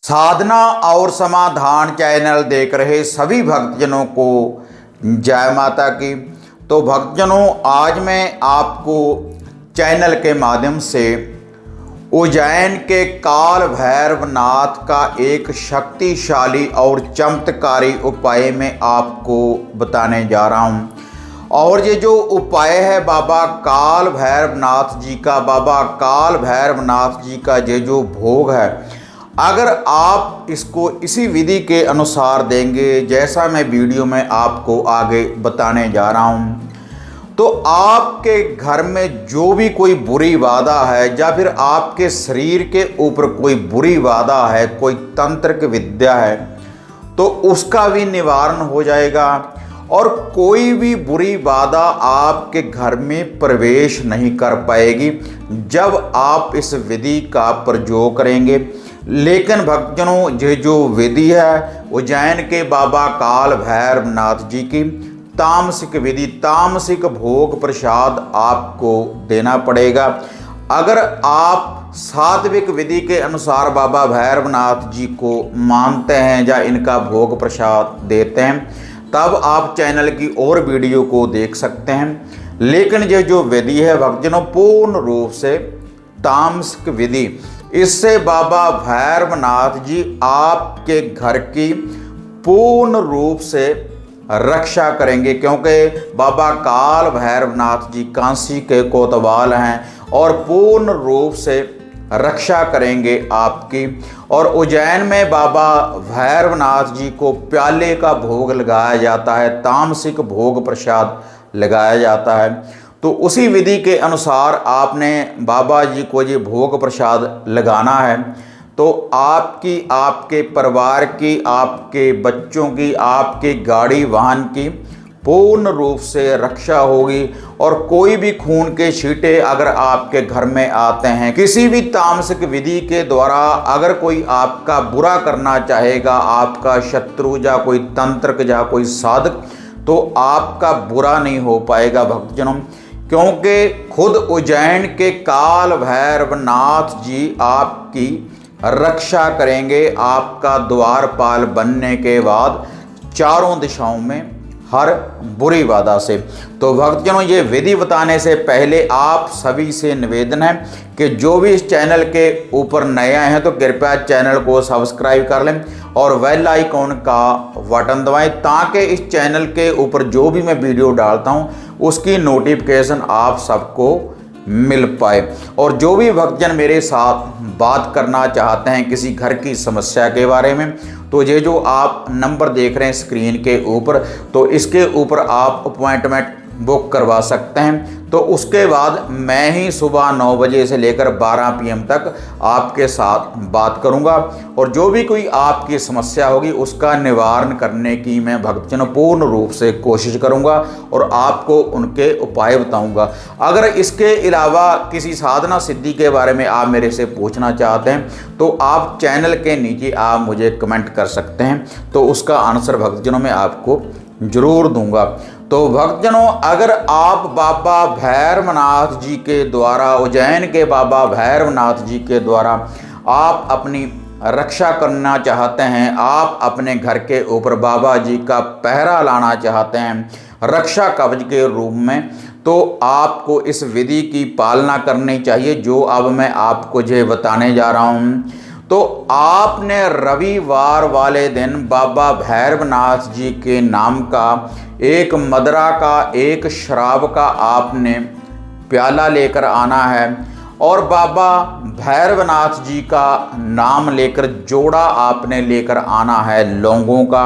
साधना और समाधान चैनल देख रहे सभी भक्तजनों को जय माता की। तो भक्तजनों, आज मैं आपको चैनल के माध्यम से उज्जैन के काल भैरवनाथ का एक शक्तिशाली और चमत्कारी उपाय में आपको बताने जा रहा हूँ। और ये जो उपाय है बाबा काल भैरवनाथ जी का, बाबा काल भैरवनाथ जी का ये जो भोग है, अगर आप इसको इसी विधि के अनुसार देंगे जैसा मैं वीडियो में आपको आगे बताने जा रहा हूँ, तो आपके घर में जो भी कोई बुरी बाधा है या फिर आपके शरीर के ऊपर कोई बुरी बाधा है, कोई तंत्रिक विद्या है, तो उसका भी निवारण हो जाएगा और कोई भी बुरी बाधा आपके घर में प्रवेश नहीं कर पाएगी जब आप इस विधि का प्रयोग करेंगे। लेकिन भक्तजनों, ये जो विधि है उज्जैन के बाबा काल भैरवनाथ जी की तामसिक विधि, तामसिक भोग प्रसाद आपको देना पड़ेगा। अगर आप सात्विक विधि के अनुसार बाबा भैरवनाथ जी को मानते हैं या इनका भोग प्रसाद देते हैं, तब आप चैनल की और वीडियो को देख सकते हैं। लेकिन ये जो विधि है भक्तजनों, पूर्ण रूप से तामसिक विधि, इससे बाबा भैरवनाथ जी आपके घर की पूर्ण रूप से रक्षा करेंगे, क्योंकि बाबा काल भैरवनाथ जी कांसी के कोतवाल हैं और पूर्ण रूप से रक्षा करेंगे आपकी। और उज्जैन में बाबा भैरवनाथ जी को प्याले का भोग लगाया जाता है, तामसिक भोग प्रसाद लगाया जाता है। तो उसी विधि के अनुसार आपने बाबा जी को ये भोग प्रसाद लगाना है, तो आपकी, आपके परिवार की, आपके बच्चों की, आपके गाड़ी वाहन की पूर्ण रूप से रक्षा होगी। और कोई भी खून के छींटे अगर आपके घर में आते हैं, किसी भी तामसिक विधि के द्वारा अगर कोई आपका बुरा करना चाहेगा, आपका शत्रु या कोई तंत्र या कोई साधक, तो आपका बुरा नहीं हो पाएगा भक्तजनों, क्योंकि खुद उज्जैन के काल भैरवनाथ जी आपकी रक्षा करेंगे आपका द्वारपाल बनने के बाद चारों दिशाओं में हर बुरी बाधा से। तो भक्तजनों, ये विधि बताने से पहले आप सभी से निवेदन है कि जो भी इस चैनल के ऊपर नए आए हैं तो कृपया चैनल को सब्सक्राइब कर लें और बेल आइकॉन का बटन दबाएं, ताकि इस चैनल के ऊपर जो भी मैं वीडियो डालता हूं उसकी नोटिफिकेशन आप सबको मिल पाए। और जो भी भक्तजन मेरे साथ बात करना चाहते हैं किसी घर की समस्या के बारे में, तो ये जो आप नंबर देख रहे हैं स्क्रीन के ऊपर, तो इसके ऊपर आप अपॉइंटमेंट बुक करवा सकते हैं। तो उसके बाद मैं ही सुबह 9 बजे से लेकर 12 PM तक आपके साथ बात करूंगा और जो भी कोई आपकी समस्या होगी उसका निवारण करने की मैं भक्तजनों पूर्ण रूप से कोशिश करूंगा और आपको उनके उपाय बताऊंगा। अगर इसके अलावा किसी साधना सिद्धि के बारे में आप मेरे से पूछना चाहते हैं तो आप चैनल के नीचे आप मुझे कमेंट कर सकते हैं, तो उसका आंसर भक्तजनों मैं आपको जरूर दूंगा। तो भक्तजनों, अगर आप बाबा भैरवनाथ जी के द्वारा, उज्जैन के बाबा भैरवनाथ जी के द्वारा आप अपनी रक्षा करना चाहते हैं, आप अपने घर के ऊपर बाबा जी का पहरा लाना चाहते हैं रक्षा कवच के रूप में, तो आपको इस विधि की पालना करनी चाहिए जो अब मैं आपको ये बताने जा रहा हूँ। तो आपने रविवार वाले दिन बाबा भैरवनाथ जी के नाम का एक मदरा का, एक शराब का आपने प्याला लेकर आना है और बाबा भैरवनाथ जी का नाम लेकर जोड़ा आपने लेकर आना है लौंगों का,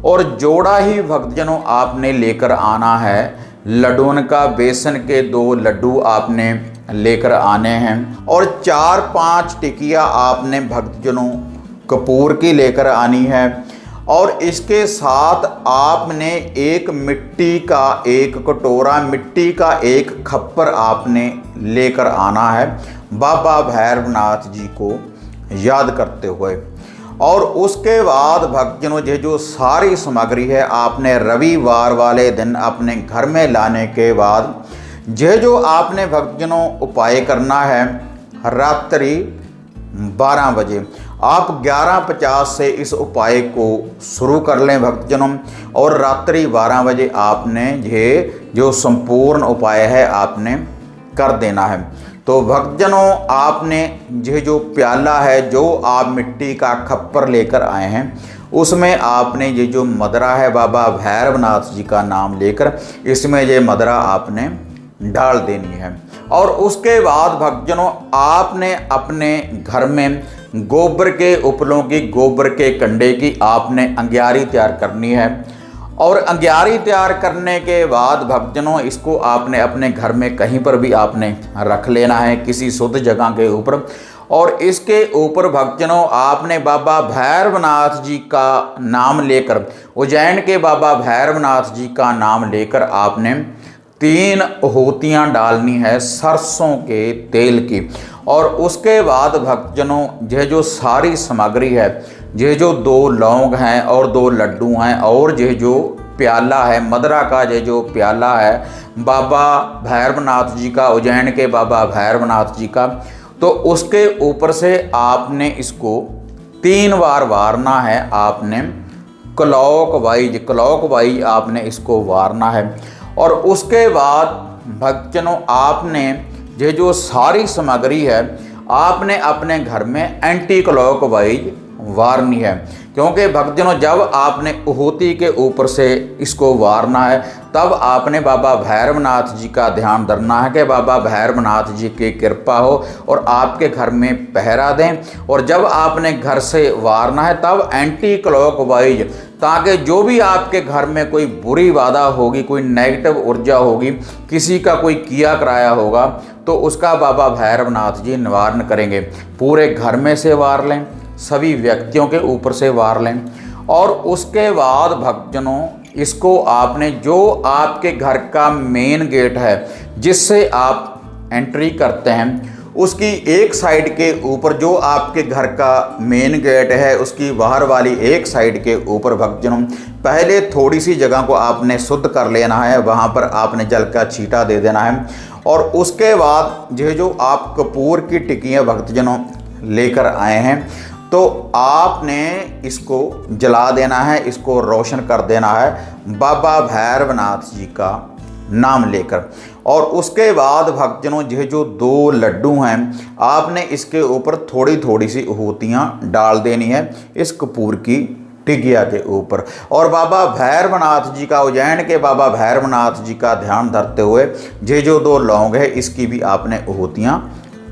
और जोड़ा ही भक्तजनों आपने लेकर आना है लड्डून का, बेसन के 2 लड्डू आपने लेकर आने हैं और 4-5 टिकिया आपने भक्तजनों कपूर की लेकर आनी है। और इसके साथ आपने एक मिट्टी का एक कटोरा, मिट्टी का एक खप्पर आपने लेकर आना है बाबा भैरवनाथ जी को याद करते हुए। और उसके बाद भक्तजनों, ये जो सारी सामग्री है आपने रविवार वाले दिन अपने घर में लाने के बाद ये जो आपने भक्तजनों उपाय करना है रात्रि 12 बजे। आप 11:50 से इस उपाय को शुरू कर लें भक्तजनों, और रात्रि 12 बजे आपने ये जो संपूर्ण उपाय है आपने कर देना है। तो भक्तजनों, आपने ये जो प्याला है, जो आप मिट्टी का खप्पर लेकर आए हैं, उसमें आपने ये जो मदरा है बाबा भैरवनाथ जी का नाम लेकर इसमें ये मदरा आपने डाल देनी है। और उसके बाद भक्तजनों, आपने अपने घर में गोबर के उपलों की, गोबर के कंडे की आपने अंग्यारी तैयार करनी है। और अंग्यारी तैयार करने के बाद भक्तजनों, इसको आपने अपने घर में कहीं पर भी आपने रख लेना है, किसी शुद्ध जगह के ऊपर। और इसके ऊपर भक्तजनों, आपने बाबा भैरवनाथ जी का नाम लेकर, उज्जैन के बाबा भैरवनाथ जी का नाम लेकर आपने 3 होतियाँ डालनी है सरसों के तेल की। और उसके बाद भक्तजनों, यह जो सारी सामग्री है, ये जो 2 लौंग हैं और 2 लड्डू हैं, और ये जो प्याला है मदरा का, ये जो प्याला है बाबा भैरवनाथ जी का, उज्जैन के बाबा भैरवनाथ जी का, तो उसके ऊपर से आपने इसको 3 बार वारना है। आपने क्लॉकवाइज आपने इसको वारना है। और उसके बाद भक्तजनों, आपने ये जो सारी सामग्री है आपने अपने घर में एंटी क्लॉकवाइज वारनी है। क्योंकि भक्तजनों, जब आपने उहोती के ऊपर से इसको वारना है, तब आपने बाबा भैरवनाथ जी का ध्यान धरना है कि बाबा भैरवनाथ जी की कृपा हो और आपके घर में पहरा दें। और जब आपने घर से वारना है तब एंटी क्लॉकवाइज, ताकि जो भी आपके घर में कोई बुरी बाधा होगी, कोई नेगेटिव ऊर्जा होगी, किसी का कोई किया कराया होगा, तो उसका बाबा भैरवनाथ जी निवारण करेंगे। पूरे घर में से वार लें, सभी व्यक्तियों के ऊपर से वार लें। और उसके बाद भक्तजनों, इसको आपने जो आपके घर का मेन गेट है जिससे आप एंट्री करते हैं, उसकी एक साइड के ऊपर, जो आपके घर का मेन गेट है उसकी बाहर वाली एक साइड के ऊपर भक्तजनों, पहले थोड़ी सी जगह को आपने शुद्ध कर लेना है, वहाँ पर आपने जल का छींटा दे देना है। और उसके बाद ये जो आप कपूर की टिक्कियाँ भक्तजनों लेकर आए हैं, तो आपने इसको जला देना है, इसको रोशन कर देना है बाबा भैरवनाथ जी का नाम लेकर। और उसके बाद भक्तजनों, ये जो 2 लड्डू हैं आपने इसके ऊपर थोड़ी थोड़ी सी होतियाँ डाल देनी है इस कपूर की टिकिया के ऊपर। और बाबा भैरवनाथ जी का, उज्जैन के बाबा भैरवनाथ जी का ध्यान धरते हुए ये जो 2 लौंग है इसकी भी आपने होतियाँ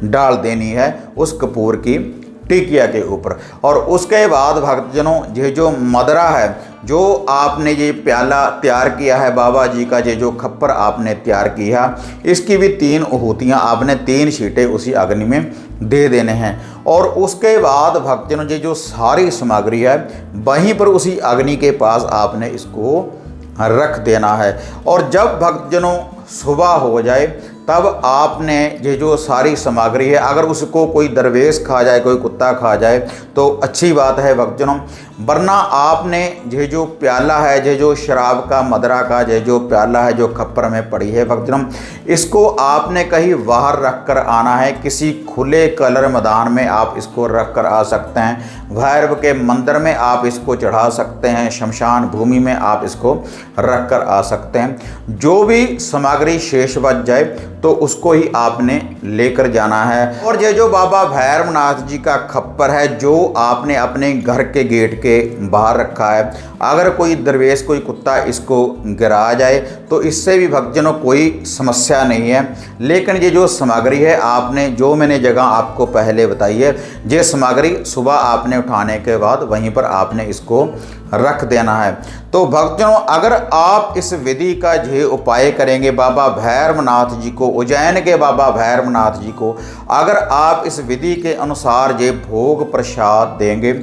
डाल देनी है उस कपूर की टिकिया के ऊपर। और उसके बाद भक्तजनों, ये जो मदरा है, जो आपने ये प्याला तैयार किया है बाबा जी का, ये जो खप्पर आपने तैयार किया, इसकी भी 3 होतियाँ आपने 3 छींटे उसी अग्नि में दे देने हैं। और उसके बाद भक्तजनों, ये जो सारी सामग्री है वहीं पर उसी अग्नि के पास आपने इसको रख देना है। और जब भक्तजनों सुबह हो जाए तब आपने ये जो सारी सामग्री है, अगर उसको कोई दरवेश खा जाए, कोई कुत्ता खा जाए तो अच्छी बात है भक्तजनों, वरना आपने ये जो प्याला है, ये जो शराब का, मदरा का ये जो प्याला है जो खप्पर में पड़ी है भक्तजनों, इसको आपने कहीं बाहर रख कर आना है। किसी खुले कलर मैदान में आप इसको रख कर आ सकते हैं, भैरव के मंदिर में आप इसको चढ़ा सकते हैं, शमशान भूमि में आप इसको रख कर आ सकते हैं। जो भी सामग्री शेष बच जाए तो उसको ही आपने लेकर जाना है। और ये जो बाबा भैरवनाथ जी का खप्पर है जो आपने अपने घर के गेट के बाहर रखा है, अगर कोई दरवेश, कोई कुत्ता इसको गिरा जाए तो इससे भी भक्तजनों कोई समस्या नहीं है। लेकिन ये जो सामग्री है आपने, जो मैंने जगह आपको पहले बताई है, ये सामग्री सुबह आपने उठाने के बाद वहीं पर आपने इसको रख देना है। तो भक्तजनों, अगर आप इस विधि का ये उपाय करेंगे बाबा भैरवनाथ जी को, उज्जैन के बाबा भैरवनाथ जी को, अगर आप इस विधि के अनुसार ये भोग प्रसाद देंगे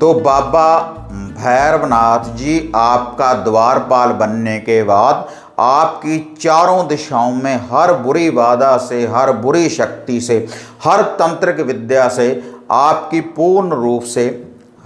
तो बाबा भैरवनाथ जी आपका द्वारपाल बनने के बाद आपकी चारों दिशाओं में हर बुरी बाधा से, हर बुरी शक्ति से, हर तंत्रिक विद्या से आपकी पूर्ण रूप से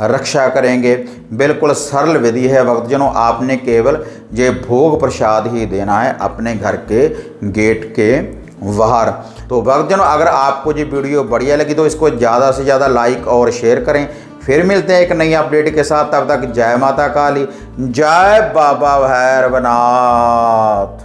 रक्षा करेंगे। बिल्कुल सरल विधि है भक्तजनों, आपने केवल ये भोग प्रसाद ही देना है अपने घर के गेट के बाहर। तो भक्तजनों, अगर आपको ये वीडियो बढ़िया लगी तो इसको ज़्यादा से ज़्यादा लाइक और शेयर करें। फिर मिलते हैं एक नई अपडेट के साथ, तब तक जय माता काली, जय बाबा भैरवनाथ।